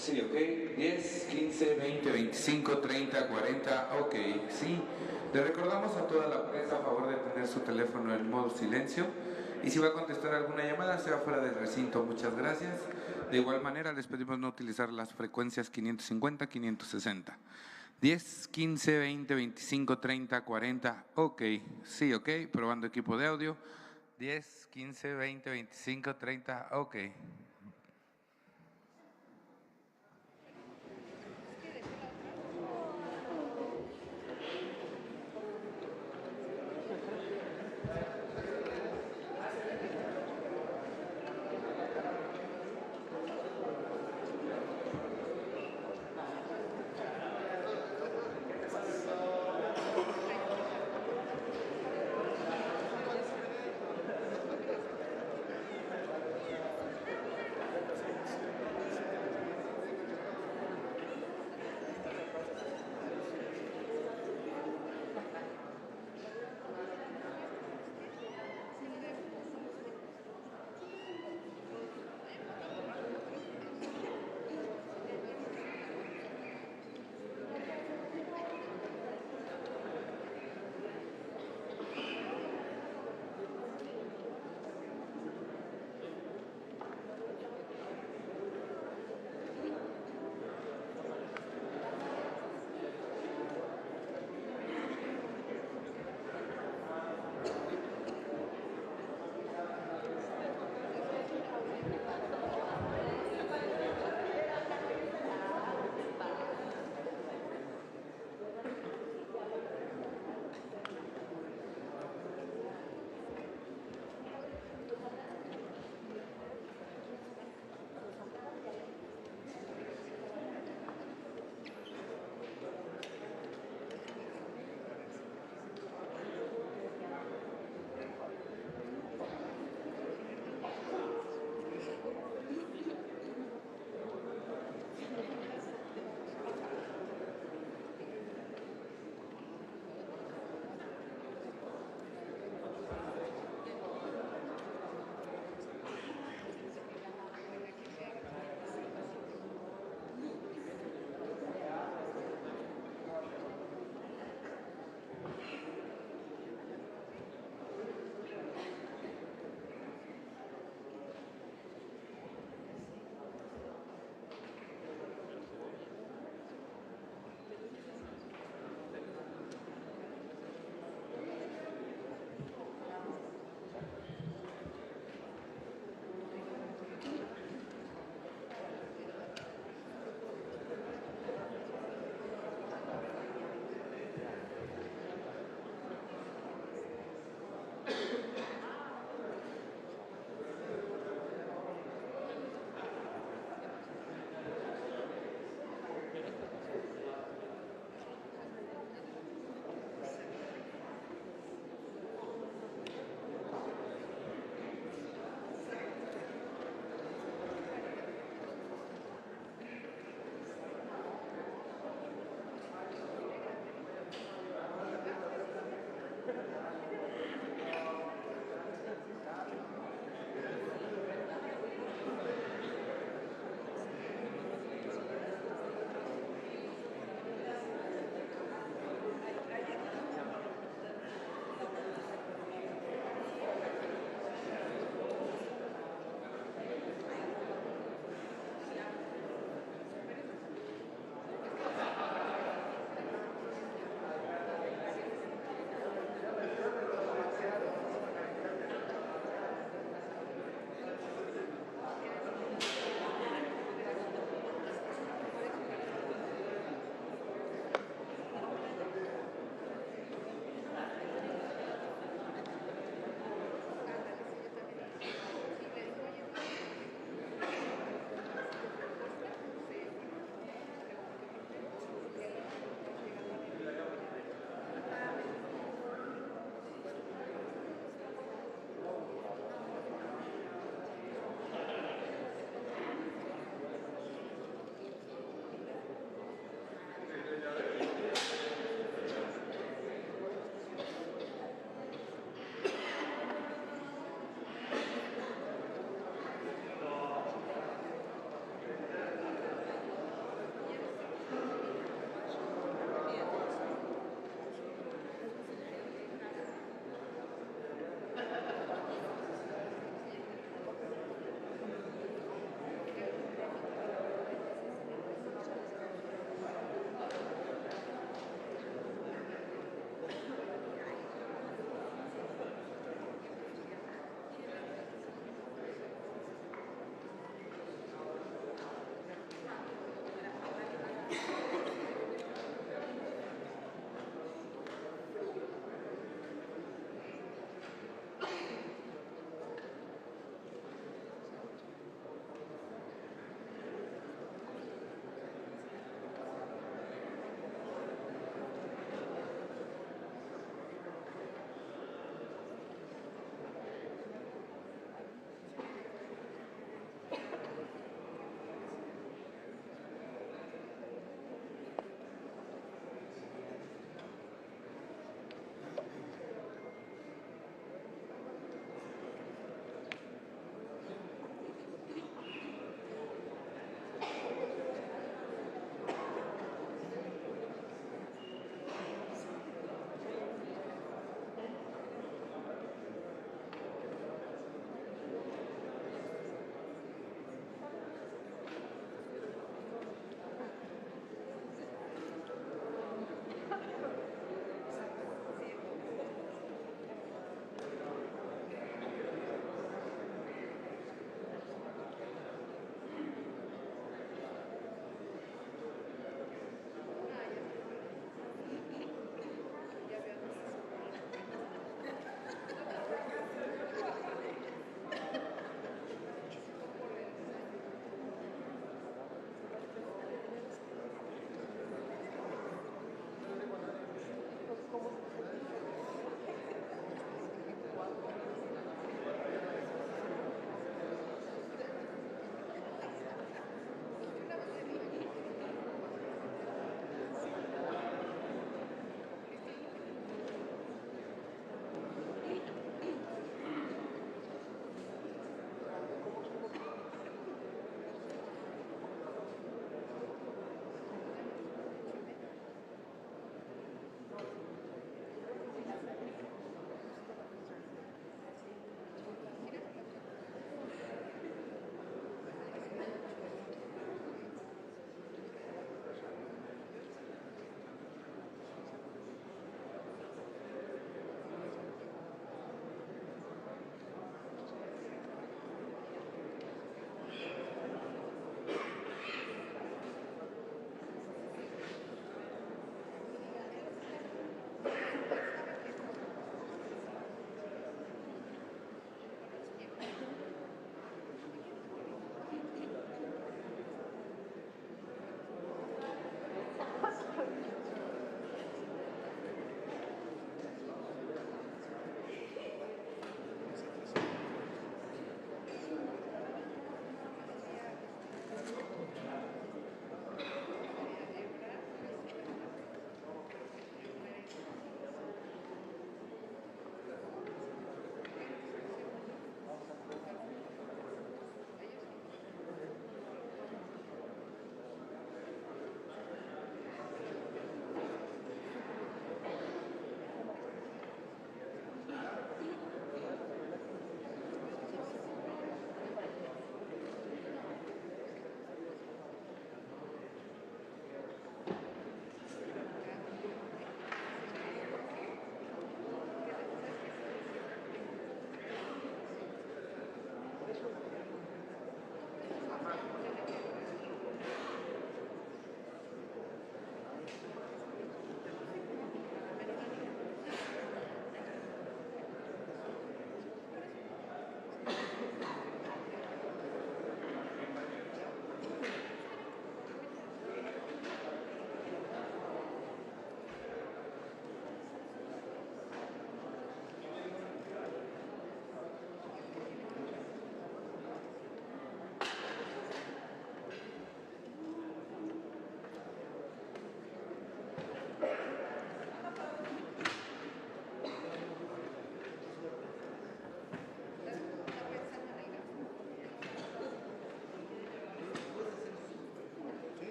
Sí, ok. 10, 15, 20, 25, 30, 40. Ok, sí. Le recordamos a toda la prensa a favor de tener su teléfono en modo silencio. Y si va a contestar alguna llamada, sea fuera del recinto. Muchas gracias. De igual manera, les pedimos no utilizar las frecuencias 550, 560. 10, 15, 20, 25, 30, 40. Ok, sí, ok. Probando equipo de audio. 10, 15, 20, 25, 30. Ok.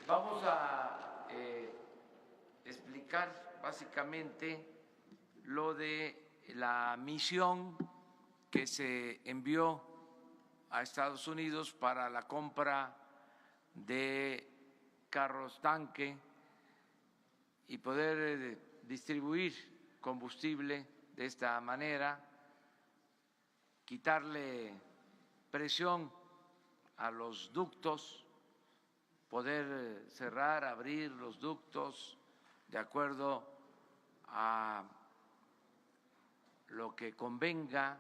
Vamos a explicar básicamente lo de la misión que se envió a Estados Unidos para la compra de carros tanque y poder distribuir combustible de esta manera, quitarle presión a los ductos, poder cerrar, abrir los ductos de acuerdo a lo que convenga,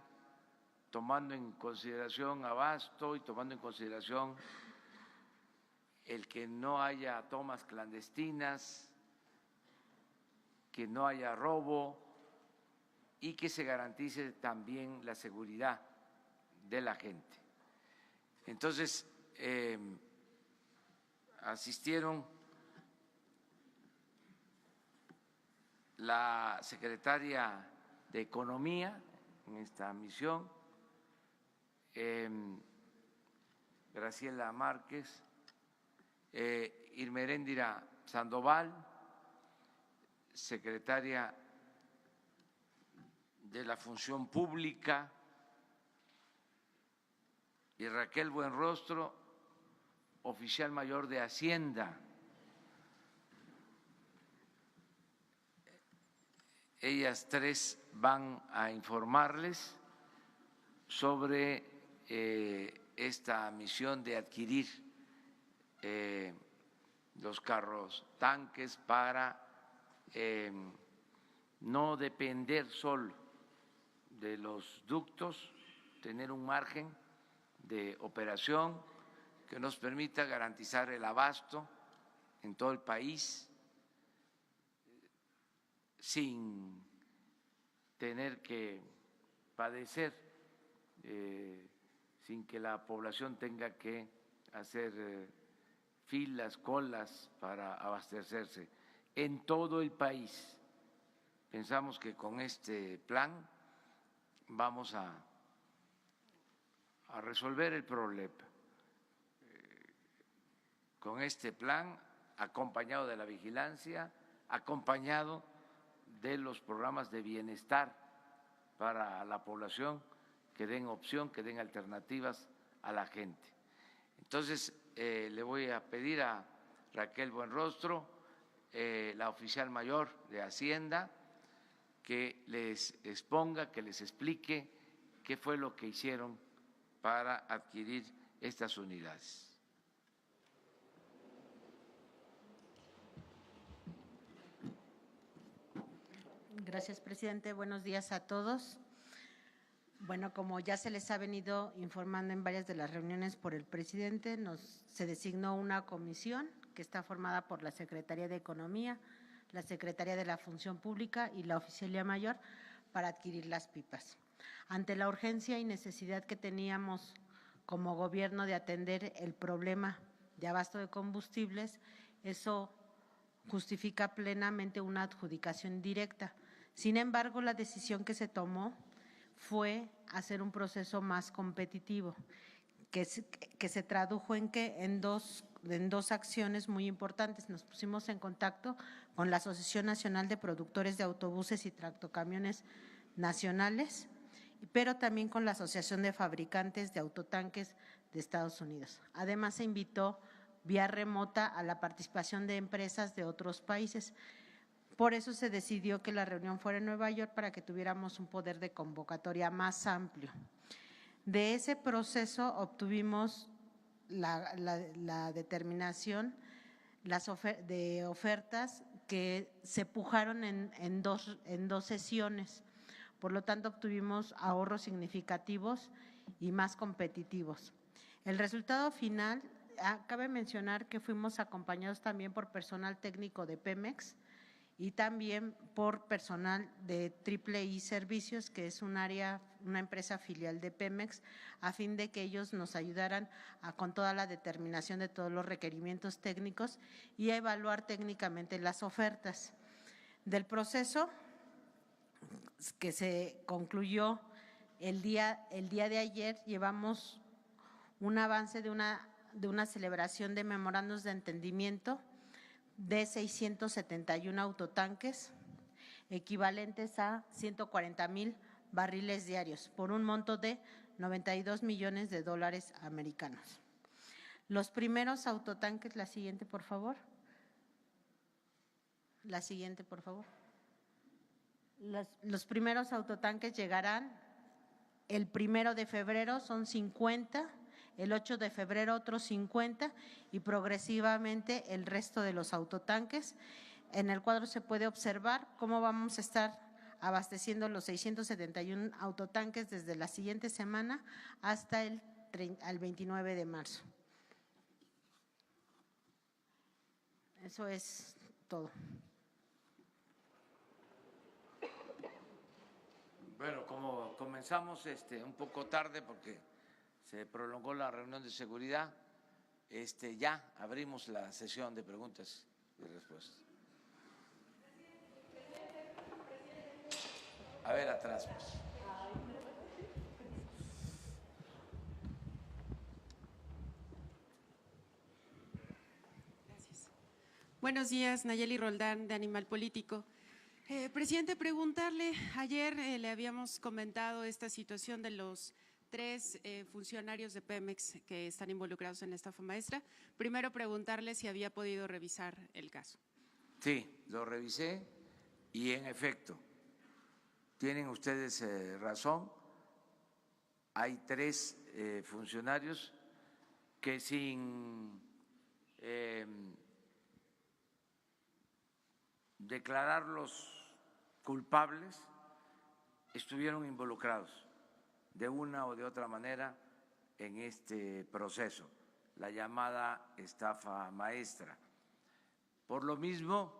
tomando en consideración abasto y tomando en consideración el que no haya tomas clandestinas, que no haya robo y que se garantice también la seguridad de la gente. Entonces, asistieron la secretaria de Economía en esta misión, Graciela Márquez, Irmeréndira Sandoval, secretaria de la Función Pública, y Raquel Buenrostro, oficial mayor de Hacienda. Ellas tres van a informarles sobre esta misión de adquirir los carros tanques para no depender solo de los ductos, tener un margen de operación que nos permita garantizar el abasto en todo el país sin tener que padecer, sin que la población tenga que hacer filas, colas para abastecerse en todo el país. Pensamos que con este plan vamos a resolver el problema. Con este plan, acompañado de la vigilancia, acompañado de los programas de bienestar para la población, que den opción, que den alternativas a la gente. Entonces, le voy a pedir a Raquel Buenrostro, la oficial mayor de Hacienda, que les exponga, que les explique qué fue lo que hicieron para adquirir estas unidades. Gracias, presidente. Buenos días a todos. Bueno, como ya se les ha venido informando en varias de las reuniones por el presidente, se designó una comisión que está formada por la Secretaría de Economía, la Secretaría de la Función Pública y la Oficialía Mayor para adquirir las pipas. Ante la urgencia y necesidad que teníamos como gobierno de atender el problema de abasto de combustibles, eso justifica plenamente una adjudicación directa. Sin embargo, la decisión que se tomó fue hacer un proceso más competitivo, que se tradujo en dos acciones muy importantes. Nos pusimos en contacto con la Asociación Nacional de Productores de Autobuses y Tractocamiones Nacionales, pero también con la Asociación de Fabricantes de Autotanques de Estados Unidos. Además, se invitó vía remota a la participación de empresas de otros países. Por eso se decidió que la reunión fuera en Nueva York para que tuviéramos un poder de convocatoria más amplio. De ese proceso obtuvimos la determinación de ofertas que se pujaron en dos sesiones. Por lo tanto, obtuvimos ahorros significativos y más competitivos. El resultado final, cabe mencionar que fuimos acompañados también por personal técnico de Pemex y también por personal de Triple I Servicios, que es una empresa filial de Pemex, a fin de que ellos nos ayudaran con toda la determinación de todos los requerimientos técnicos y a evaluar técnicamente las ofertas. Del proceso que se concluyó el día de ayer, llevamos un avance de una celebración de memorandos de entendimiento de 671 autotanques, equivalentes a 140,000 barriles diarios, por un monto de $92 millones americanos. Los primeros autotanques, la siguiente, por favor. La siguiente, por favor. Los primeros autotanques llegarán el 1 de febrero, son 50, el 8 de febrero otros 50 y progresivamente el resto de los autotanques. En el cuadro se puede observar cómo vamos a estar abasteciendo los 671 autotanques desde la siguiente semana hasta el 29 de marzo. Eso es todo. Bueno, como comenzamos un poco tarde porque se prolongó la reunión de seguridad, ya abrimos la sesión de preguntas y respuestas. A ver, atrás, pues. Gracias. Buenos días, Nayeli Roldán, de Animal Político. Presidente, preguntarle, ayer le habíamos comentado esta situación de los 3 funcionarios de Pemex que están involucrados en esta estafa maestra. Primero, preguntarle si había podido revisar el caso. Sí, lo revisé y en efecto, tienen ustedes razón, hay 3 funcionarios que sin declararlos culpables estuvieron involucrados de una o de otra manera en este proceso, la llamada estafa maestra. Por lo mismo,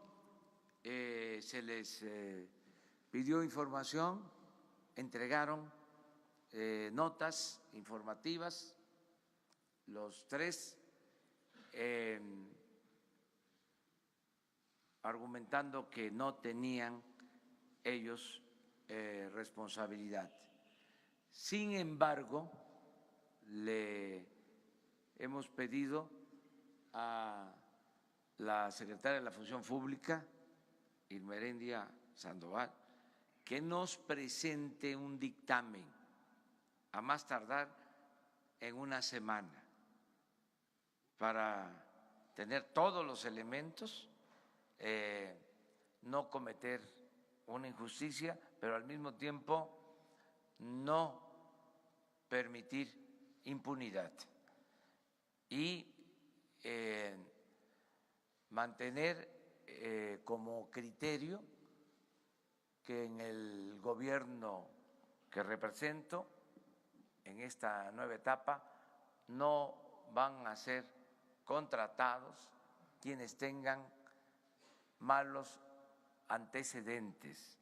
se les pidió información, entregaron notas informativas, los 3, argumentando que no tenían ellos responsabilidad. Sin embargo, le hemos pedido a la secretaria de la Función Pública, Irma Herendia Sandoval, que nos presente un dictamen a más tardar en una semana para tener todos los elementos, no cometer una injusticia, pero al mismo tiempo no permitir impunidad y mantener como criterio que en el gobierno que represento en esta nueva etapa no van a ser contratados quienes tengan malos antecedentes,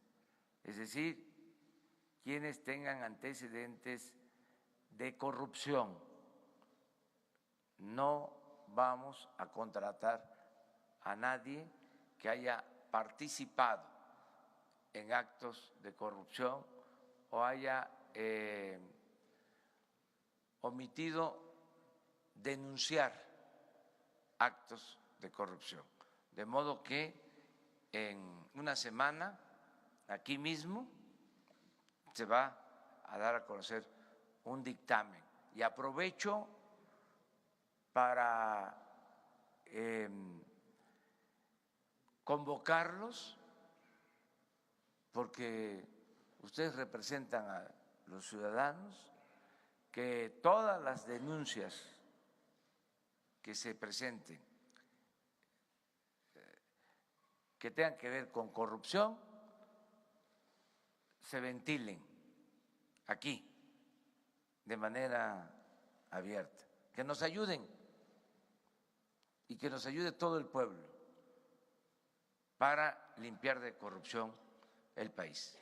es decir, quienes tengan antecedentes de corrupción. No vamos a contratar a nadie que haya participado en actos de corrupción o haya omitido denunciar actos de corrupción. De modo que en una semana, aquí mismo, se va a dar a conocer un dictamen. Y aprovecho para convocarlos, porque ustedes representan a los ciudadanos, que todas las denuncias que se presenten que tengan que ver con corrupción se ventilen aquí de manera abierta, que nos ayuden y que nos ayude todo el pueblo para limpiar de corrupción el país.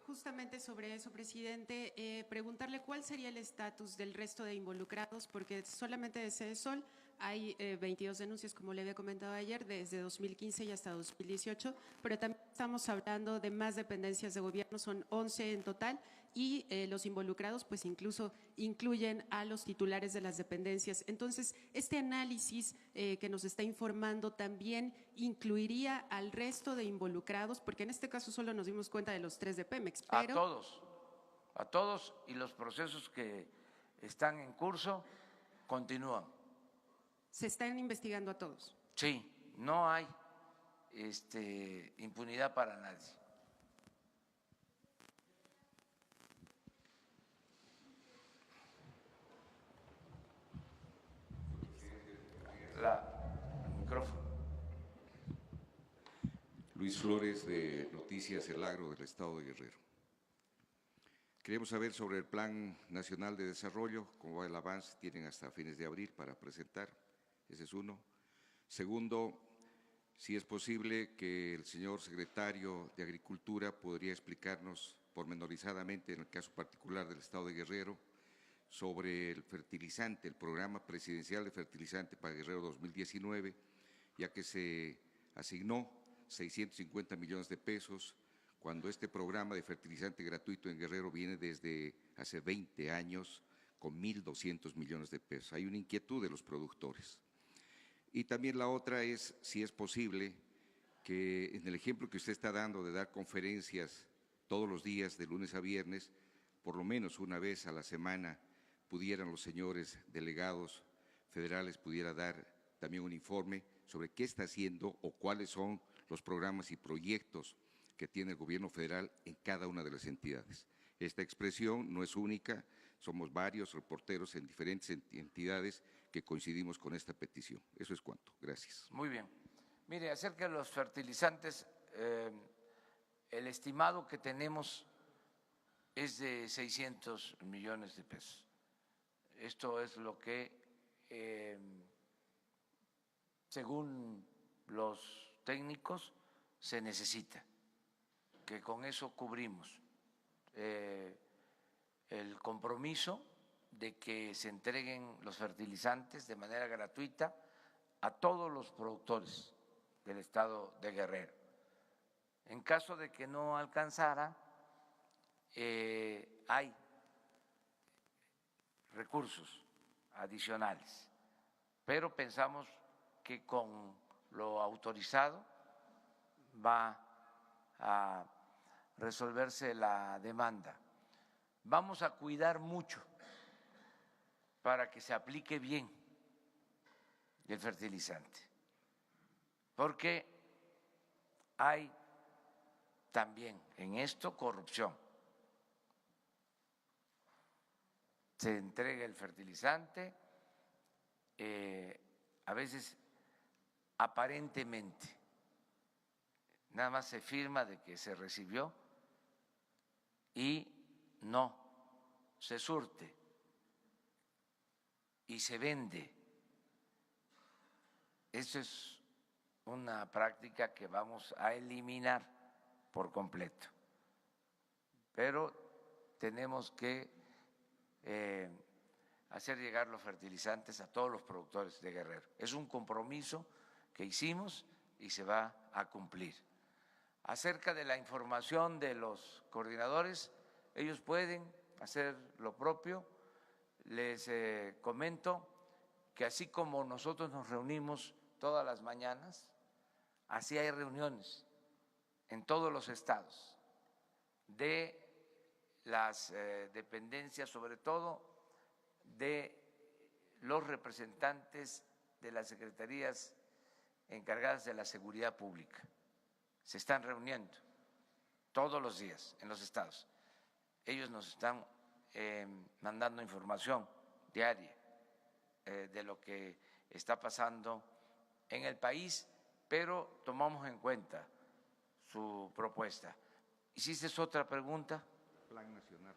Justamente sobre eso, presidente, preguntarle cuál sería el estatus del resto de involucrados, porque solamente de Sedesol hay 22 denuncias, como le había comentado ayer, desde 2015 y hasta 2018, pero también estamos hablando de más dependencias de gobierno, son 11 en total, y los involucrados pues incluso incluyen a los titulares de las dependencias. Entonces, este análisis que nos está informando también incluiría al resto de involucrados, porque en este caso solo nos dimos cuenta de los 3 de Pemex. Pero a todos, y los procesos que están en curso continúan. ¿Se están investigando a todos? Sí, no hay impunidad para nadie. Micrófono. Luis Flores, de Noticias El Agro del Estado de Guerrero. Queremos saber sobre el Plan Nacional de Desarrollo, cómo va el avance, tienen hasta fines de abril para presentar, ese es uno. Segundo, si es posible que el señor secretario de Agricultura podría explicarnos pormenorizadamente, en el caso particular del Estado de Guerrero, sobre el fertilizante, el programa presidencial de fertilizante para Guerrero 2019, ya que se asignó 650 millones de pesos, cuando este programa de fertilizante gratuito en Guerrero viene desde hace 20 años con 1.200 millones de pesos. Hay una inquietud de los productores. Y también la otra es si es posible que en el ejemplo que usted está dando de dar conferencias todos los días, de lunes a viernes, por lo menos una vez a la semana, pudieran los señores delegados federales pudiera dar también un informe sobre qué está haciendo o cuáles son los programas y proyectos que tiene el gobierno federal en cada una de las entidades. Esta expresión no es única, somos varios reporteros en diferentes entidades que coincidimos con esta petición. Eso es cuanto. Gracias. Muy bien. Mire, acerca de los fertilizantes, el estimado que tenemos es de 600 millones de pesos. Esto es lo que, según los técnicos, se necesita, que con eso cubrimos el compromiso de que se entreguen los fertilizantes de manera gratuita a todos los productores del estado de Guerrero. En caso de que no alcanzara, hay recursos adicionales, pero pensamos que con lo autorizado va a resolverse la demanda. Vamos a cuidar mucho para que se aplique bien el fertilizante, porque hay también en esto corrupción. Se entrega el fertilizante, a veces aparentemente, nada más se firma de que se recibió y no se surte y se vende. Eso es una práctica que vamos a eliminar por completo. Pero tenemos que hacer llegar los fertilizantes a todos los productores de Guerrero. Es un compromiso que hicimos y se va a cumplir. Acerca de la información de los coordinadores, ellos pueden hacer lo propio. Les comento que así como nosotros nos reunimos todas las mañanas, así hay reuniones en todos los estados de las dependencias, sobre todo de los representantes de las secretarías encargadas de la seguridad pública. Se están reuniendo todos los días en los estados. Ellos nos están mandando información diaria de lo que está pasando en el país, pero tomamos en cuenta su propuesta. ¿Hiciste otra pregunta? Plan nacional.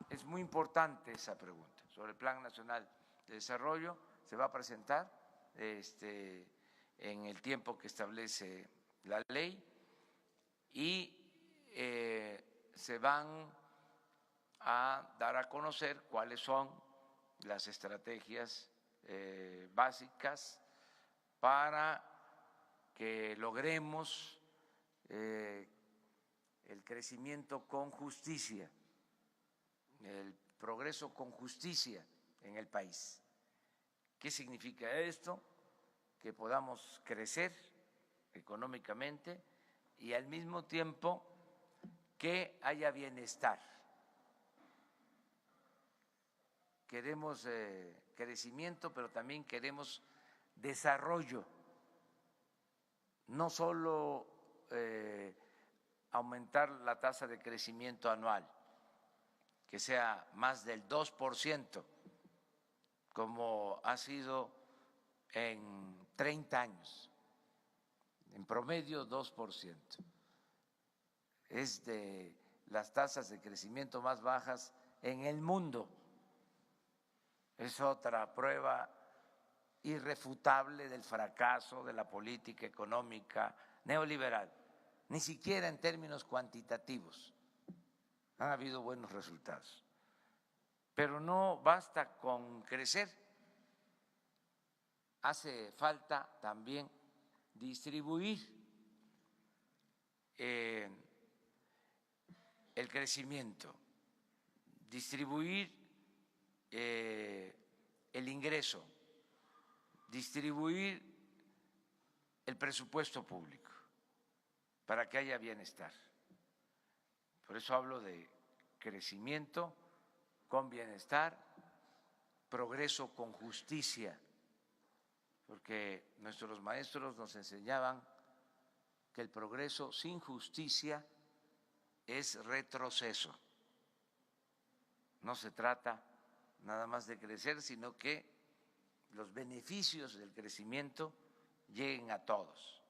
Es muy importante esa pregunta sobre el Plan Nacional de Desarrollo. Se va a presentar en el tiempo que establece la ley y se van a dar a conocer cuáles son las estrategias básicas para que logremos el crecimiento con justicia, el progreso con justicia en el país. ¿Qué significa esto? Que podamos crecer económicamente y al mismo tiempo que haya bienestar. Queremos crecimiento, pero también queremos desarrollo. No solo aumentar la tasa de crecimiento anual, que sea más del 2%, como ha sido en 30 años, en promedio 2%. Es de las tasas de crecimiento más bajas en el mundo. Es otra prueba irrefutable del fracaso de la política económica neoliberal. Ni siquiera en términos cuantitativos han habido buenos resultados. Pero no basta con crecer, hace falta también distribuir el crecimiento, distribuir el ingreso, distribuir el presupuesto público para que haya bienestar. Por eso hablo de crecimiento con bienestar, progreso con justicia, porque nuestros maestros nos enseñaban que el progreso sin justicia es retroceso. No se trata nada más de crecer, sino que los beneficios del crecimiento lleguen a todos.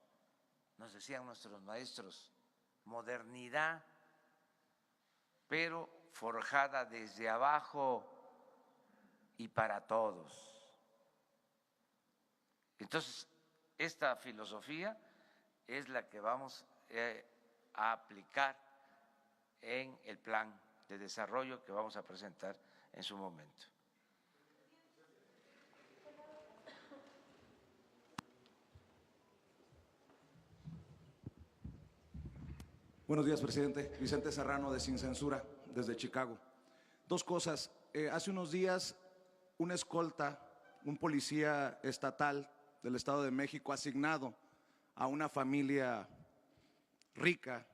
Nos decían nuestros maestros, modernidad, pero forjada desde abajo y para todos. Entonces, esta filosofía es la que vamos a aplicar en el plan de desarrollo que vamos a presentar en su momento. Buenos días, presidente. Vicente Serrano, de Sin Censura, desde Chicago. Dos cosas. Hace unos días, una escolta, un policía estatal del Estado de México asignado a una familia rica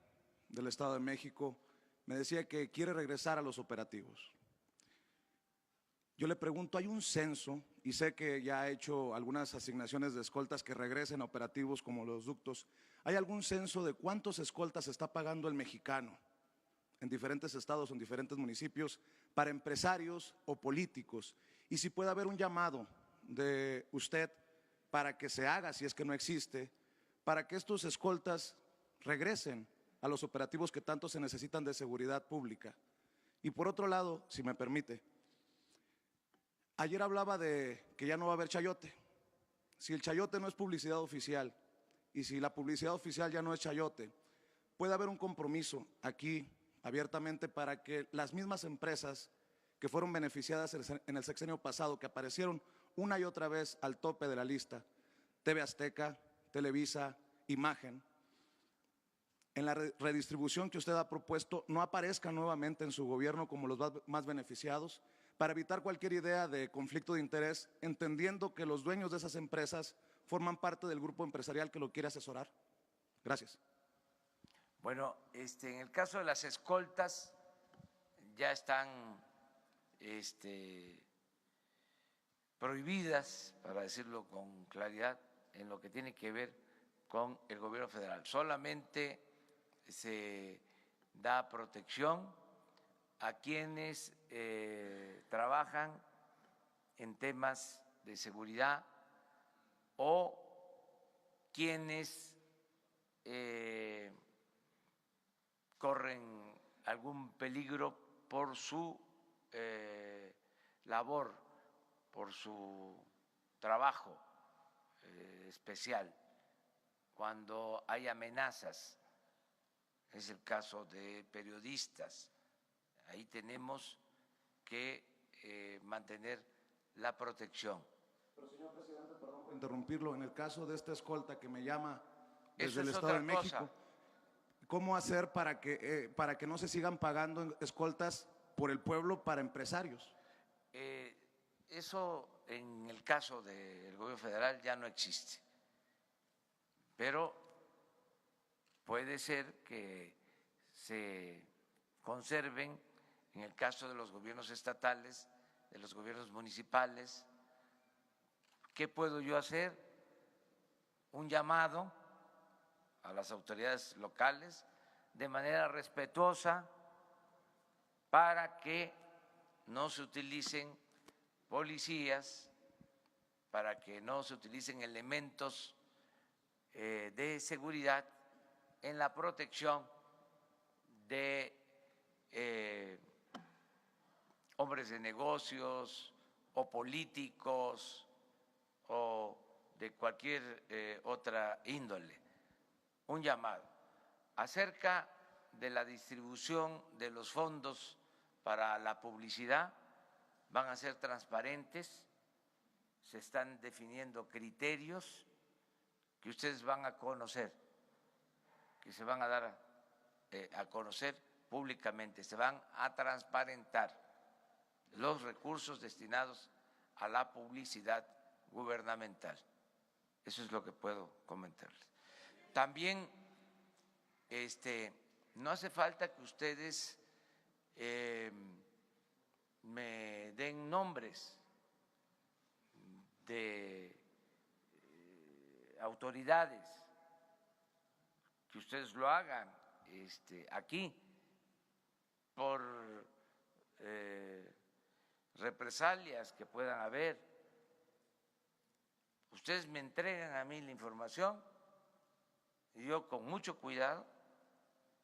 del Estado de México, me decía que quiere regresar a los operativos. Yo le pregunto, ¿hay un censo? Y sé que ya ha hecho algunas asignaciones de escoltas que regresen a operativos como los ductos. ¿Hay algún censo de cuántos escoltas está pagando el mexicano en diferentes estados o en diferentes municipios para empresarios o políticos? Y si puede haber un llamado de usted para que se haga, si es que no existe, para que estos escoltas regresen a los operativos que tanto se necesitan de seguridad pública. Y por otro lado, si me permite, ayer hablaba de que ya no va a haber chayote. Si el chayote no es publicidad oficial y si la publicidad oficial ya no es chayote, puede haber un compromiso aquí abiertamente para que las mismas empresas que fueron beneficiadas en el sexenio pasado, que aparecieron una y otra vez al tope de la lista, TV Azteca, Televisa, Imagen, en la redistribución que usted ha propuesto, no aparezcan nuevamente en su gobierno como los más beneficiados, para evitar cualquier idea de conflicto de interés, entendiendo que los dueños de esas empresas forman parte del grupo empresarial que lo quiere asesorar. Gracias. Bueno, en el caso de las escoltas, ya están prohibidas, para decirlo con claridad, en lo que tiene que ver con el gobierno federal. Solamente se da protección a quienes trabajan en temas de seguridad o quienes corren algún peligro por su labor, por su trabajo especial, cuando hay amenazas. Es el caso de periodistas. Ahí tenemos que mantener la protección. Pero, señor presidente, perdón por interrumpirlo, en el caso de esta escolta que me llama Eso desde el es Estado de otra México, cosa. ¿cómo hacer para que no se sigan pagando escoltas por el pueblo para empresarios? Eso en el caso del gobierno federal ya no existe, pero puede ser que se conserven en el caso de los gobiernos estatales, de los gobiernos municipales. ¿Qué puedo yo hacer? Un llamado a las autoridades locales de manera respetuosa para que no se utilicen policías, para que no se utilicen elementos de seguridad en la protección de hombres de negocios o políticos o de cualquier otra índole. Un llamado acerca de la distribución de los fondos para la publicidad. Van a ser transparentes, se están definiendo criterios que ustedes van a conocer, que se van a dar a conocer públicamente, se van a transparentar los recursos destinados a la publicidad gubernamental. Eso es lo que puedo comentarles. También no hace falta que ustedes me den nombres de autoridades, que ustedes lo hagan aquí por represalias que puedan haber. Ustedes me entregan a mí la información y yo con mucho cuidado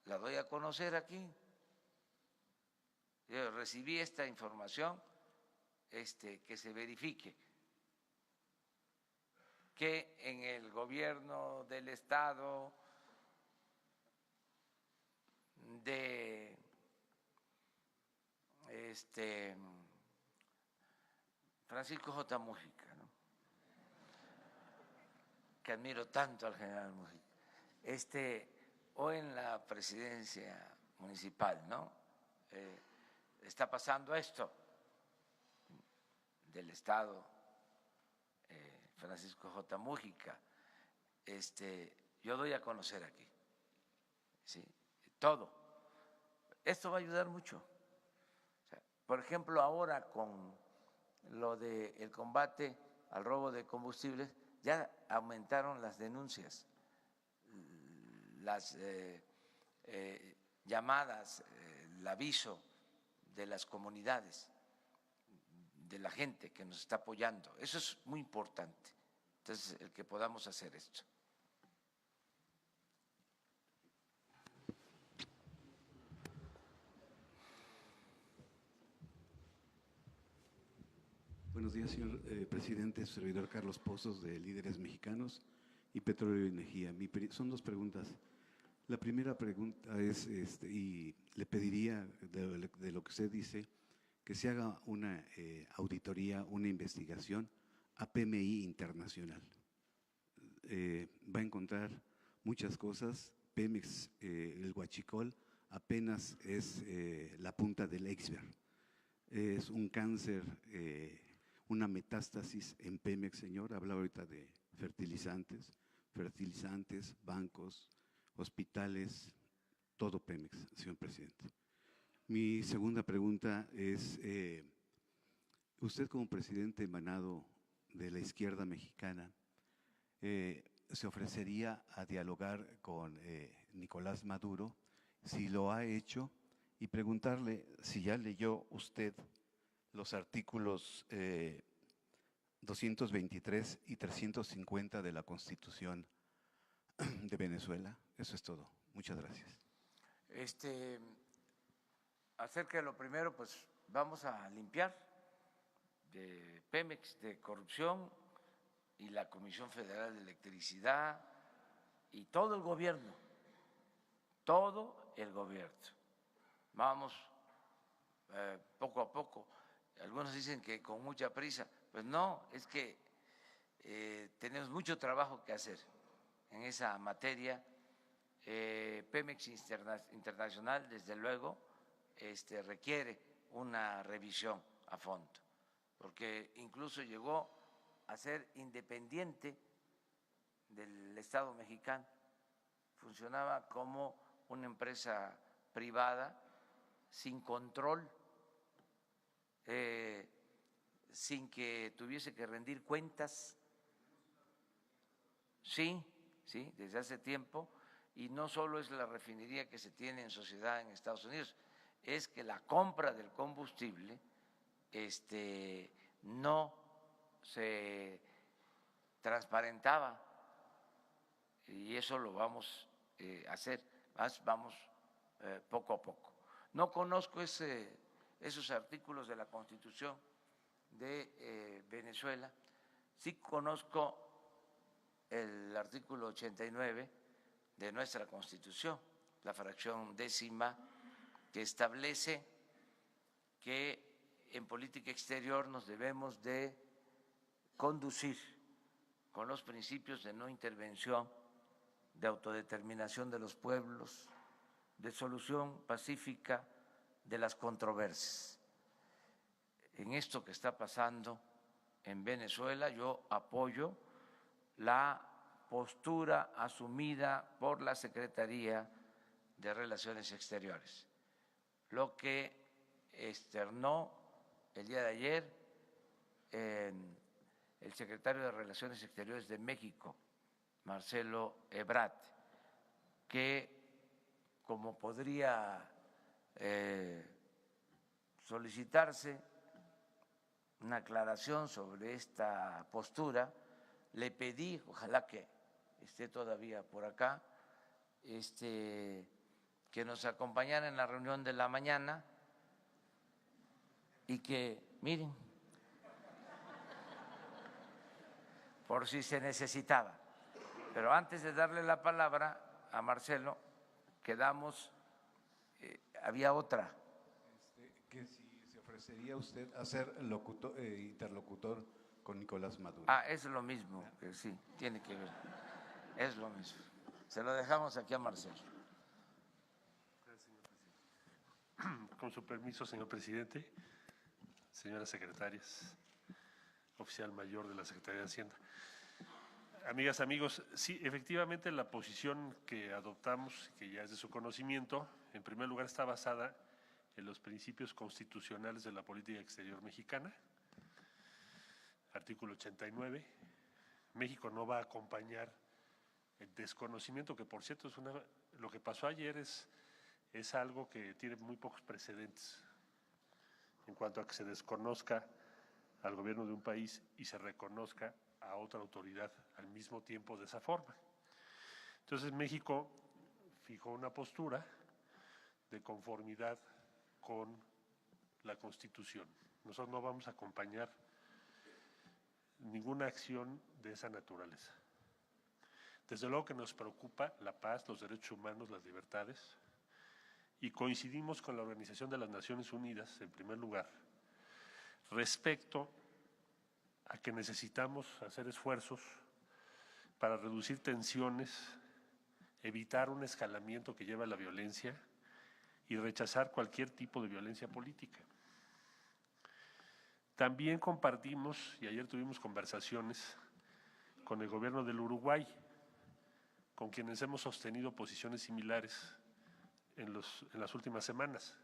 la doy a conocer aquí. Yo recibí esta información, que se verifique que en el gobierno del Estado de Francisco J. Mújica, ¿no?, que admiro tanto al general Mújica, o en la presidencia municipal, ¿no?, está pasando esto del Estado Francisco J. Mújica, yo doy a conocer aquí, ¿sí?, todo. Esto va a ayudar mucho. O sea, por ejemplo, ahora con lo del combate al robo de combustibles, ya aumentaron las denuncias, las llamadas, el aviso de las comunidades, de la gente que nos está apoyando. Eso es muy importante. Entonces, el que podamos hacer esto. Buenos días, señor presidente, su servidor Carlos Pozos, de Líderes Mexicanos y Petróleo y Energía. Son dos preguntas. La primera pregunta es, y le pediría de lo que usted dice, que se haga una auditoría, una investigación a PMI Internacional. Va a encontrar muchas cosas. Pemex, el huachicol, apenas es la punta del iceberg. Es un cáncer, una metástasis en Pemex, señor. Hablaba ahorita de fertilizantes, bancos, hospitales, todo Pemex, señor presidente. Mi segunda pregunta es, usted como presidente emanado de la izquierda mexicana, ¿se ofrecería a dialogar con Nicolás Maduro? Si lo ha hecho, y preguntarle si ya leyó usted los artículos 223 y 350 de la Constitución de Venezuela. Eso es todo. Muchas gracias. Acerca de lo primero, pues vamos a limpiar de Pemex de corrupción, y la Comisión Federal de Electricidad y todo el gobierno, Vamos poco a poco. Algunos dicen que con mucha prisa. Pues no, es que tenemos mucho trabajo que hacer en esa materia. Pemex Internacional, desde luego, requiere una revisión a fondo, porque incluso llegó a ser independiente del Estado mexicano, funcionaba como una empresa privada sin control, sin que tuviese que rendir cuentas. Sí, desde hace tiempo, y no solo es la refinería que se tiene en sociedad en Estados Unidos, es que la compra del combustible no se transparentaba, y eso lo vamos a hacer, vamos poco a poco. No conozco esos artículos de la Constitución de Venezuela, sí conozco el artículo 89 de nuestra Constitución, la fracción 10ª, que establece que en política exterior nos debemos de conducir con los principios de no intervención, de autodeterminación de los pueblos, de solución pacífica de las controversias. En esto que está pasando en Venezuela, yo apoyo la postura asumida por la Secretaría de Relaciones Exteriores, lo que externó el día de ayer el secretario de Relaciones Exteriores de México, Marcelo Ebrard, que como podría solicitarse una aclaración sobre esta postura, le pedí, ojalá que esté todavía por acá, que nos acompañara en la reunión de la mañana y que, miren, por si se necesitaba. Pero antes de darle la palabra a Marcelo, quedamos, había otra. Que si se ofrecería usted a ser interlocutor con Nicolás Maduro. Es lo mismo, que sí, tiene que ver, es lo mismo. Se lo dejamos aquí a Marcelo. Con su permiso, señor presidente, señoras secretarias, oficial mayor de la Secretaría de Hacienda. Amigas, amigos, sí, efectivamente la posición que adoptamos, que ya es de su conocimiento, en primer lugar está basada en los principios constitucionales de la política exterior mexicana. Artículo 89, México no va a acompañar el desconocimiento, que por cierto lo que pasó ayer es algo que tiene muy pocos precedentes en cuanto a que se desconozca al gobierno de un país y se reconozca a otra autoridad al mismo tiempo de esa forma. Entonces México fijó una postura de conformidad con la Constitución. Nosotros no vamos a acompañar ninguna acción de esa naturaleza. Desde luego que nos preocupa la paz, los derechos humanos, las libertades, y coincidimos con la Organización de las Naciones Unidas, en primer lugar, respecto a que necesitamos hacer esfuerzos para reducir tensiones, evitar un escalamiento que lleve a la violencia y rechazar cualquier tipo de violencia política. También compartimos, y ayer tuvimos conversaciones con el gobierno del Uruguay, con quienes hemos sostenido posiciones similares en las últimas semanas.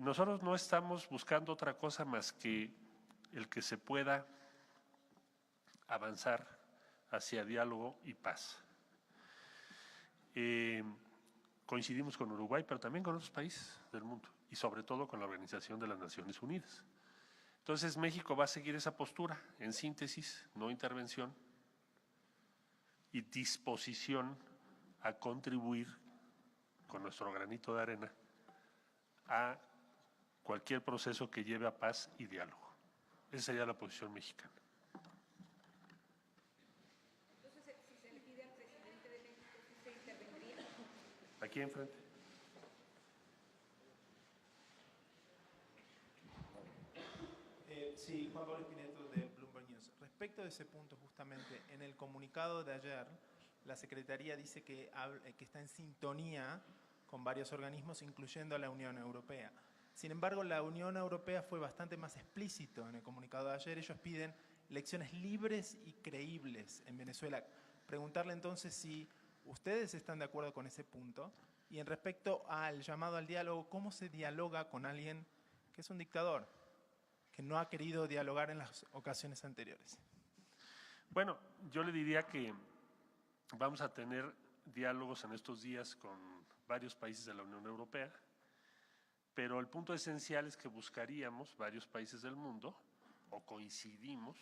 Nosotros no estamos buscando otra cosa más que el que se pueda avanzar hacia diálogo y paz. Coincidimos con Uruguay, pero también con otros países del mundo y sobre todo con la Organización de las Naciones Unidas. Entonces México va a seguir esa postura, en síntesis, no intervención y disposición a contribuir con nuestro granito de arena a cualquier proceso que lleve a paz y diálogo. Esa sería la posición mexicana. Entonces, si se le pide al presidente de México, ¿sí se intervendría? Aquí enfrente. Sí, Juan Pablo Espineto de Bloomberg News. Respecto de ese punto, justamente, en el comunicado de ayer, la Secretaría dice que está en sintonía con varios organismos, incluyendo a la Unión Europea. Sin embargo, la Unión Europea fue bastante más explícito en el comunicado de ayer. Ellos piden elecciones libres y creíbles en Venezuela. Preguntarle entonces si ustedes están de acuerdo con ese punto. Y en respecto al llamado al diálogo, ¿cómo se dialoga con alguien que es un dictador, que no ha querido dialogar en las ocasiones anteriores? Bueno, yo le diría que vamos a tener diálogos en estos días con varios países de la Unión Europea, pero el punto esencial es que buscaríamos varios países del mundo, o coincidimos,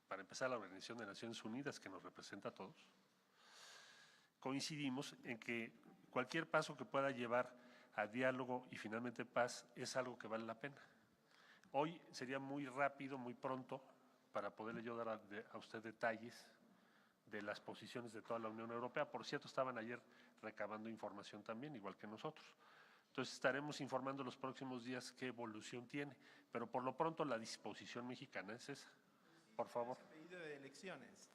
para empezar la Organización de Naciones Unidas, que nos representa a todos, coincidimos en que cualquier paso que pueda llevar a diálogo y finalmente paz es algo que vale la pena. Hoy sería muy rápido, muy pronto, para poderle yo dar a usted detalles de las posiciones de toda la Unión Europea. Por cierto, estaban ayer recabando información también, igual que nosotros. Entonces estaremos informando los próximos días qué evolución tiene, pero por lo pronto la disposición mexicana es esa. Por favor. Pedido de elecciones.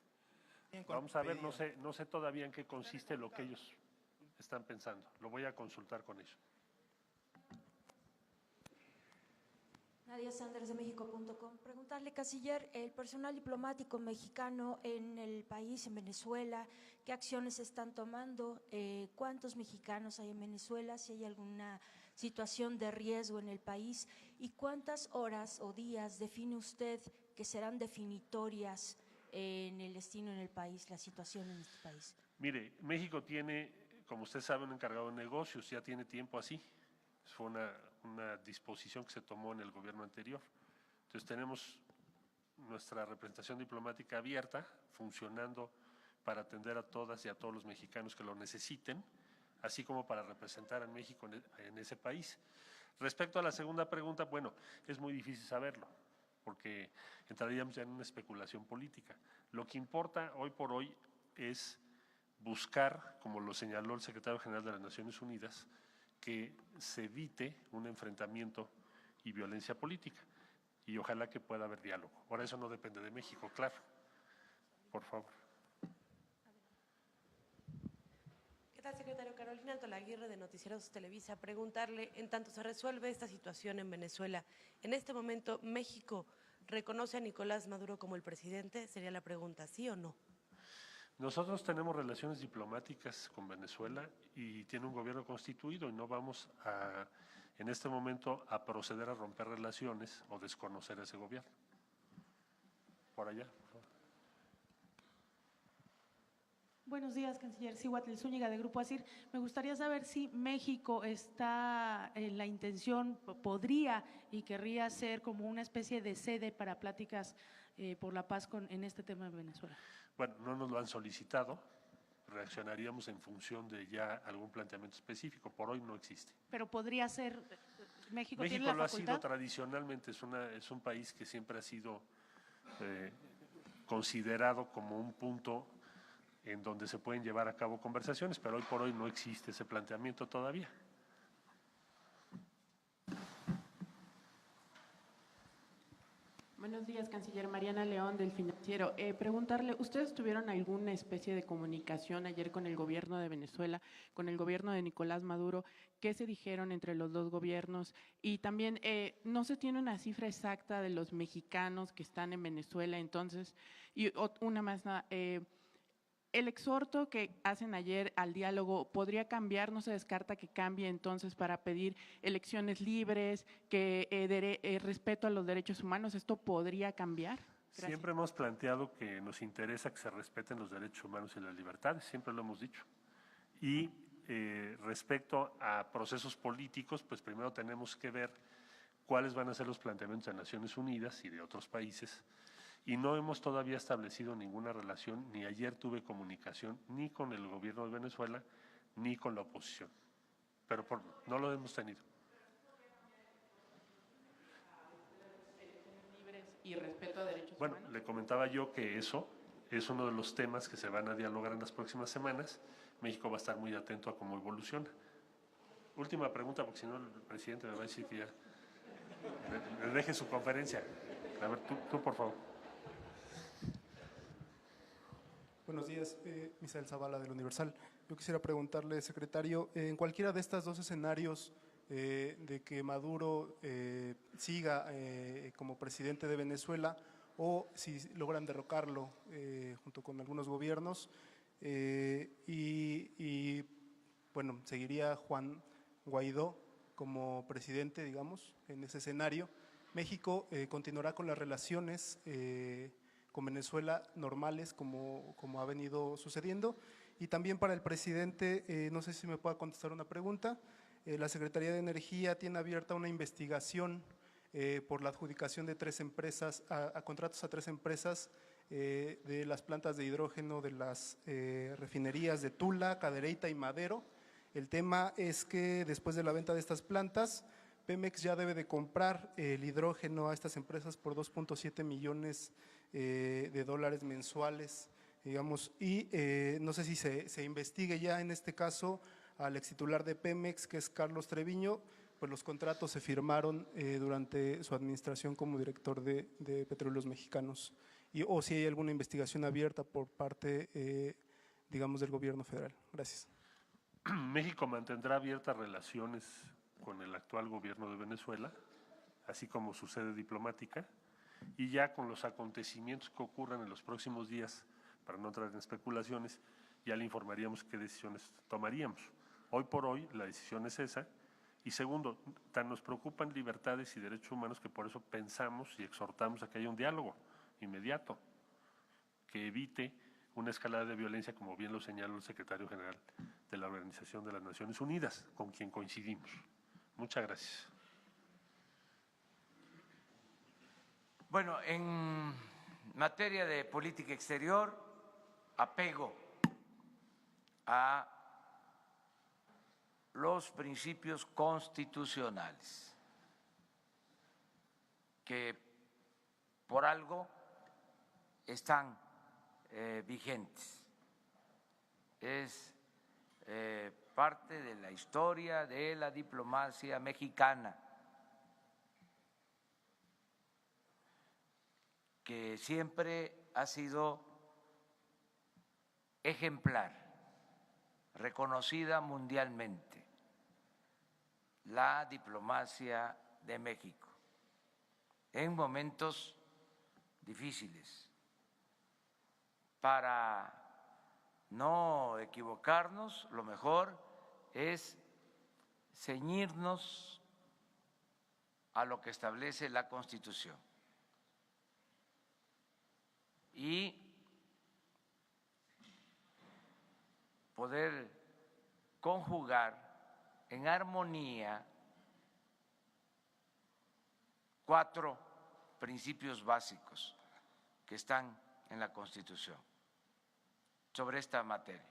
Vamos a ver, no sé todavía en qué consiste lo que ellos están pensando. Lo voy a consultar con ellos. Nadia Sanders de México.com. Preguntarle, canciller, el personal diplomático mexicano en el país, en Venezuela, ¿qué acciones están tomando? ¿Cuántos mexicanos hay en Venezuela? Si hay alguna situación de riesgo en el país. ¿Y cuántas horas o días define usted que serán definitorias en el destino en el país, la situación en este país? Mire, México tiene, como usted sabe, un encargado de negocios, ya tiene tiempo así. Fue una disposición que se tomó en el gobierno anterior. Entonces tenemos nuestra representación diplomática abierta, funcionando para atender a todas y a todos los mexicanos que lo necesiten, así como para representar a México en ese país. Respecto a la segunda pregunta, bueno, es muy difícil saberlo, porque entraríamos ya en una especulación política. Lo que importa hoy por hoy es buscar, como lo señaló el secretario general de las Naciones Unidas, que se evite un enfrentamiento y violencia política, y ojalá que pueda haber diálogo. Ahora eso no depende de México, claro. Por favor. ¿Qué tal, secretario? Carolina Altolaguirre, de Noticieros Televisa. Preguntarle, en tanto se resuelve esta situación en Venezuela, en este momento, ¿México reconoce a Nicolás Maduro como el presidente? Sería la pregunta, ¿sí o no? Nosotros tenemos relaciones diplomáticas con Venezuela y tiene un gobierno constituido y no vamos en este momento a proceder a romper relaciones o desconocer a ese gobierno. Por allá, por favor. Buenos días, canciller Cihuatl Zúñiga de Grupo ASIR. Me gustaría saber si México está en la intención, podría y querría ser como una especie de sede para pláticas por la paz en este tema de Venezuela. Bueno, no nos lo han solicitado, reaccionaríamos en función de ya algún planteamiento específico, por hoy no existe. Pero podría ser, México tiene México la lo ha facultad. sido tradicionalmente, es un país que siempre ha sido considerado como un punto en donde se pueden llevar a cabo conversaciones, pero hoy por hoy no existe ese planteamiento todavía. Buenos días, canciller. Mariana León, del Financiero. Preguntarle, ¿ustedes tuvieron alguna especie de comunicación ayer con el gobierno de Venezuela, con el gobierno de Nicolás Maduro? ¿Qué se dijeron entre los dos gobiernos? Y también, no se tiene una cifra exacta de los mexicanos que están en Venezuela, entonces, y una más, el exhorto que hacen ayer al diálogo, ¿podría cambiar? ¿No se descarta que cambie entonces para pedir elecciones libres, que respeto a los derechos humanos? ¿Esto podría cambiar? Gracias. Siempre hemos planteado que nos interesa que se respeten los derechos humanos y las libertades, siempre lo hemos dicho. Y respecto a procesos políticos, pues primero tenemos que ver cuáles van a ser los planteamientos de Naciones Unidas y de otros países. Y no hemos todavía establecido ninguna relación, ni ayer tuve comunicación ni con el gobierno de Venezuela, ni con la oposición. Pero no lo hemos tenido. Y respeto a derechos bueno, humanos. Le comentaba yo que eso es uno de los temas que se van a dialogar en las próximas semanas. México va a estar muy atento a cómo evoluciona. Última pregunta, porque si no el presidente me va a decir que ya me deje su conferencia. A ver, tú por favor. Buenos días, Misael Zavala del Universal. Yo quisiera preguntarle, secretario, en cualquiera de estos dos escenarios de que Maduro siga como presidente de Venezuela o si logran derrocarlo junto con algunos gobiernos y bueno, seguiría Juan Guaidó como presidente, digamos, en ese escenario, México continuará con las relaciones con Venezuela normales como ha venido sucediendo. Y también para el presidente, no sé si me pueda contestar una pregunta, la Secretaría de Energía tiene abierta una investigación por la adjudicación de 3 empresas, a contratos a 3 empresas de las plantas de hidrógeno de las refinerías de Tula, Cadereyta y Madero. El tema es que después de la venta de estas plantas, Pemex ya debe de comprar el hidrógeno a estas empresas por 2.7 millones de dólares mensuales, digamos, y no sé si se investigue ya en este caso al extitular de Pemex, que es Carlos Treviño, pues los contratos se firmaron durante su administración como director de Petróleos Mexicanos, o si hay alguna investigación abierta por parte, digamos, del gobierno federal. Gracias. México mantendrá abiertas relaciones con el actual gobierno de Venezuela, así como su sede diplomática, y ya con los acontecimientos que ocurran en los próximos días, para no entrar en especulaciones, ya le informaríamos qué decisiones tomaríamos. Hoy por hoy la decisión es esa, y segundo, tan nos preocupan libertades y derechos humanos que por eso pensamos y exhortamos a que haya un diálogo inmediato, que evite una escalada de violencia, como bien lo señaló el secretario general de la Organización de las Naciones Unidas, con quien coincidimos. Muchas gracias. Bueno, en materia de política exterior, apego a los principios constitucionales, que por algo están vigentes. Es parte de la historia de la diplomacia mexicana, que siempre ha sido ejemplar, reconocida mundialmente, la diplomacia de México en momentos difíciles. Para no equivocarnos, lo mejor es ceñirnos a lo que establece la Constitución y poder conjugar en armonía 4 principios básicos que están en la Constitución sobre esta materia.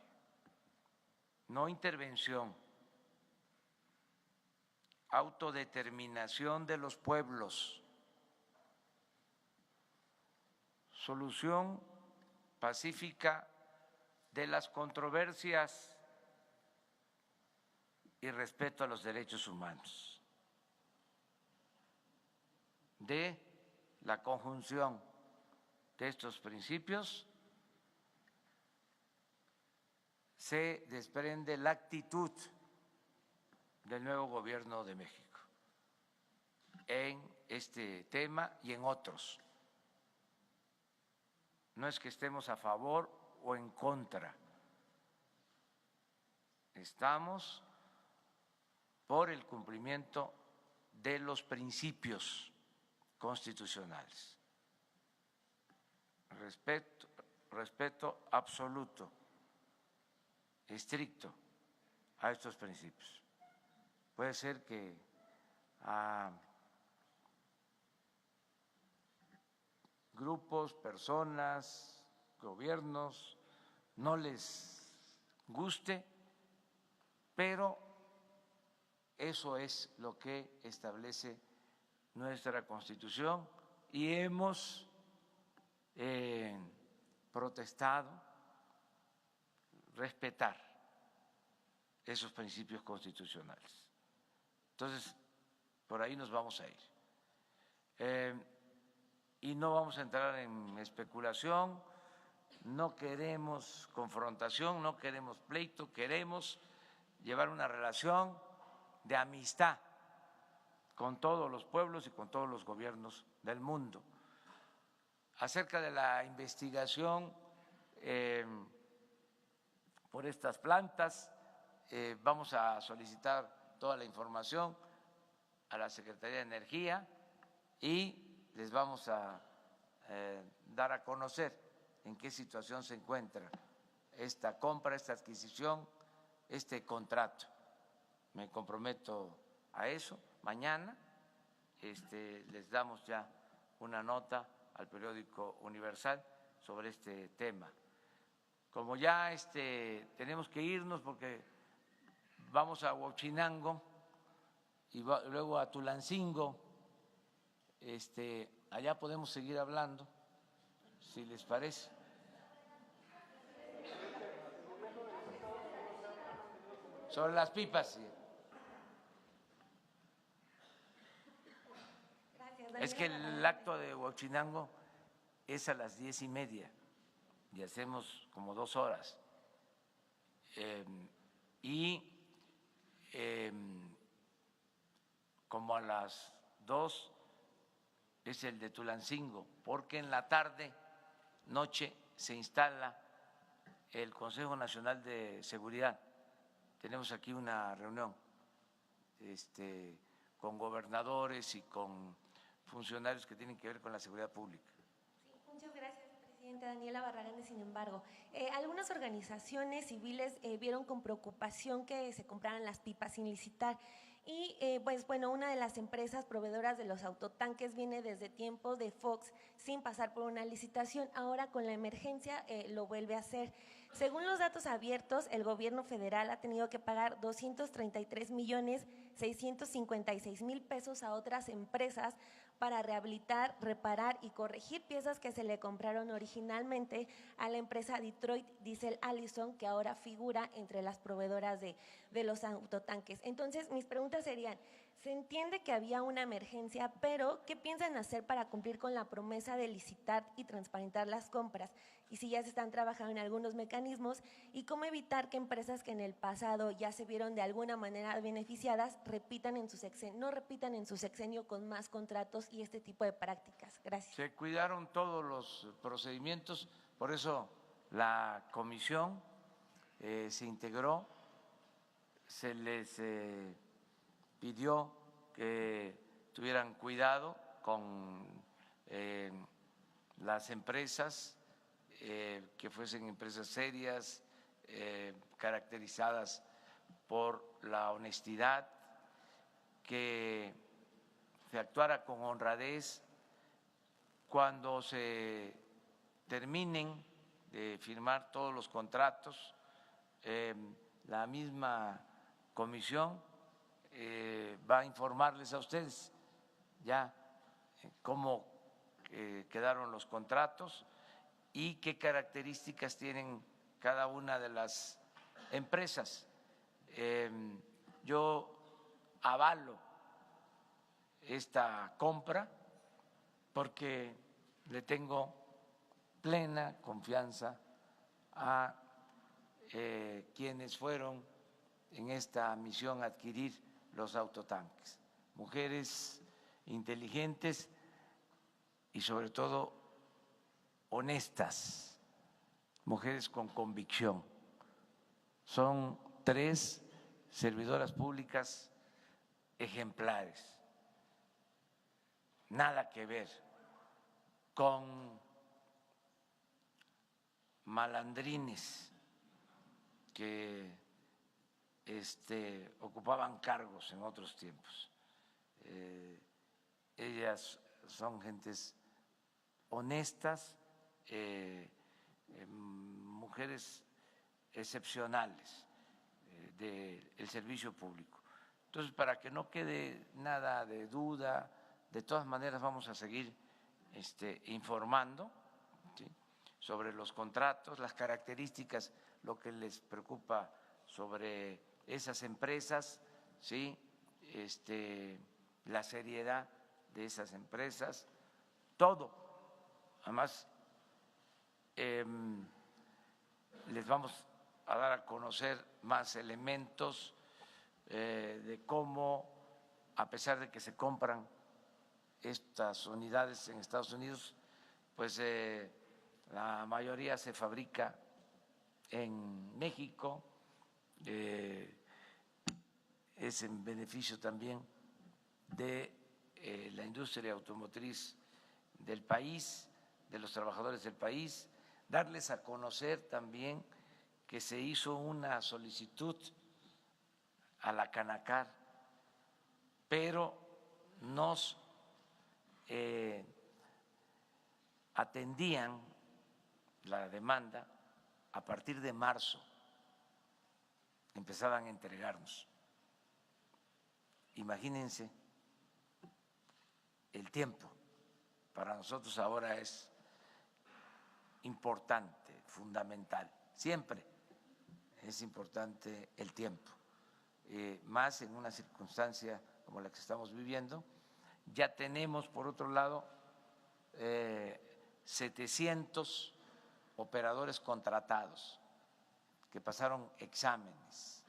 No intervención, autodeterminación de los pueblos, solución pacífica de las controversias y respeto a los derechos humanos, de la conjunción de estos principios se desprende la actitud del nuevo gobierno de México en este tema y en otros. No es que estemos a favor o en contra, estamos por el cumplimiento de los principios constitucionales. Respeto absoluto, estricto a estos principios. Puede ser que a grupos, personas, gobiernos no les guste, pero eso es lo que establece nuestra Constitución y hemos protestado respetar esos principios constitucionales. Entonces, por ahí nos vamos a ir. Y no vamos a entrar en especulación, no queremos confrontación, no queremos pleito, queremos llevar una relación de amistad con todos los pueblos y con todos los gobiernos del mundo. Acerca de la investigación por estas plantas, vamos a solicitar toda la información a la Secretaría de Energía y les vamos a dar a conocer en qué situación se encuentra esta compra, esta adquisición, este contrato. Me comprometo a eso. Mañana les damos ya una nota al periódico Universal sobre este tema. Como ya tenemos que irnos porque vamos a Huachinango y luego a Tulancingo, allá podemos seguir hablando, si les parece. Sobre las pipas. Sí. Es que el acto de Huachinango es a las 10:30 y hacemos como 2 horas. Como a las 2 es el de Tulancingo, porque en la tarde, noche, se instala el Consejo Nacional de Seguridad. Tenemos aquí una reunión con gobernadores y con funcionarios que tienen que ver con la seguridad pública. Sí, muchas gracias, presidenta. Daniela Barragán de Sin embargo. Algunas organizaciones civiles vieron con preocupación que se compraran las pipas sin licitar. Y pues bueno, una de las empresas proveedoras de los autotanques viene desde tiempos de Fox sin pasar por una licitación. Ahora con la emergencia lo vuelve a hacer. Según los datos abiertos, el gobierno federal ha tenido que pagar 233.656.000 pesos a otras empresas para rehabilitar, reparar y corregir piezas que se le compraron originalmente a la empresa Detroit Diesel Allison, que ahora figura entre las proveedoras de los autotanques. Entonces, mis preguntas serían, se entiende que había una emergencia, pero ¿qué piensan hacer para cumplir con la promesa de licitar y transparentar las compras? Y si ya se están trabajando en algunos mecanismos, y cómo evitar que empresas que en el pasado ya se vieron de alguna manera beneficiadas no repitan en su sexenio con más contratos y este tipo de prácticas. Gracias. Se cuidaron todos los procedimientos, por eso la comisión se integró, se les pidió que tuvieran cuidado con las empresas, que fuesen empresas serias, caracterizadas por la honestidad, que se actuara con honradez. Cuando se terminen de firmar todos los contratos, la misma comisión va a informarles a ustedes ya cómo quedaron los contratos y qué características tienen cada una de las empresas. Yo avalo esta compra porque le tengo plena confianza a quienes fueron en esta misión a adquirir los autotanques, mujeres inteligentes y sobre todo honestas, mujeres con convicción. Son 3 servidoras públicas ejemplares, nada que ver con malandrines que ocupaban cargos en otros tiempos. Ellas son gentes honestas, mujeres excepcionales del servicio público. Entonces, para que no quede nada de duda, de todas maneras vamos a seguir informando, ¿sí?, sobre los contratos, las características, lo que les preocupa sobre esas empresas, ¿sí?, la seriedad de esas empresas, todo. Además, les vamos a dar a conocer más elementos de cómo, a pesar de que se compran estas unidades en Estados Unidos, pues la mayoría se fabrica en México, es en beneficio también de la industria automotriz del país, de los trabajadores del país, darles a conocer también que se hizo una solicitud a la Canacar, pero nos atendían la demanda a partir de marzo, empezaban a entregarnos. Imagínense el tiempo. Para nosotros ahora es importante, fundamental. Siempre es importante el tiempo, más en una circunstancia como la que estamos viviendo. Ya tenemos, por otro lado, 700 operadores contratados que pasaron exámenes.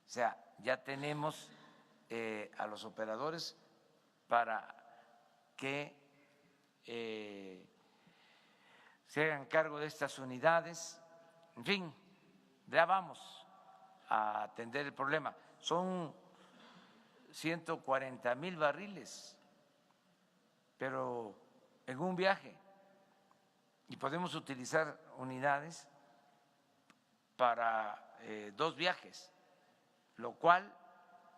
O sea, ya tenemos a los operadores para que se hagan cargo de estas unidades. En fin, ya vamos a atender el problema. Son 140,000 barriles, pero en un viaje, y podemos utilizar unidades para 2 viajes, lo cual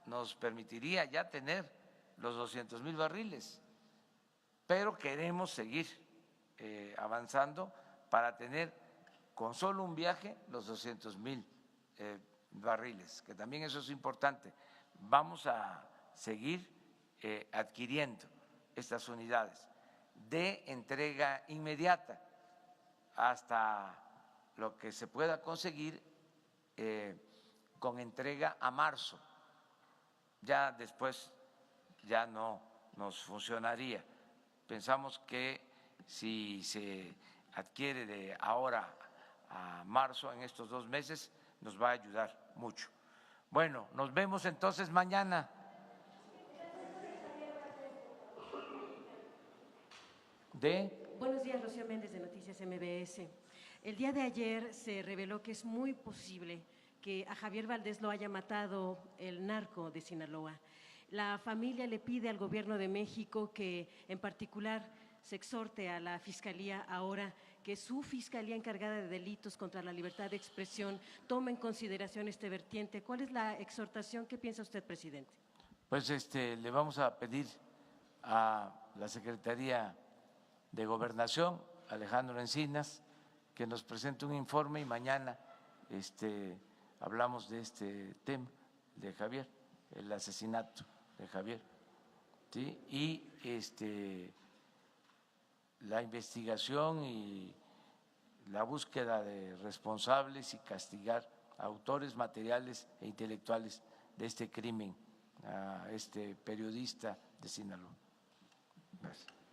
nos permitiría ya tener los 200,000 barriles, pero queremos seguir avanzando para tener con solo un viaje los 200,000 barriles, que también eso es importante. Vamos a seguir adquiriendo estas unidades de entrega inmediata hasta lo que se pueda conseguir con entrega a marzo. Ya después ya no nos funcionaría. Pensamos que si se adquiere de ahora a marzo, en estos 2 meses, nos va a ayudar mucho. Bueno, nos vemos entonces mañana. Buenos días, Rocío Méndez de Noticias MBS. El día de ayer se reveló que es muy posible que a Javier Valdés lo haya matado el narco de Sinaloa. La familia le pide al gobierno de México que en particular se exhorte a la Fiscalía ahora que su Fiscalía encargada de delitos contra la libertad de expresión tome en consideración este vertiente. ¿Cuál es la exhortación? ¿Qué piensa usted, presidente? Pues le vamos a pedir a la Secretaría de Gobernación, Alejandro Encinas, que nos presente un informe y mañana hablamos de este tema de Javier, el asesinato de Javier, ¿sí? Y la investigación y la búsqueda de responsables y castigar a autores materiales e intelectuales de este crimen, a este periodista de Sinaloa. Gracias.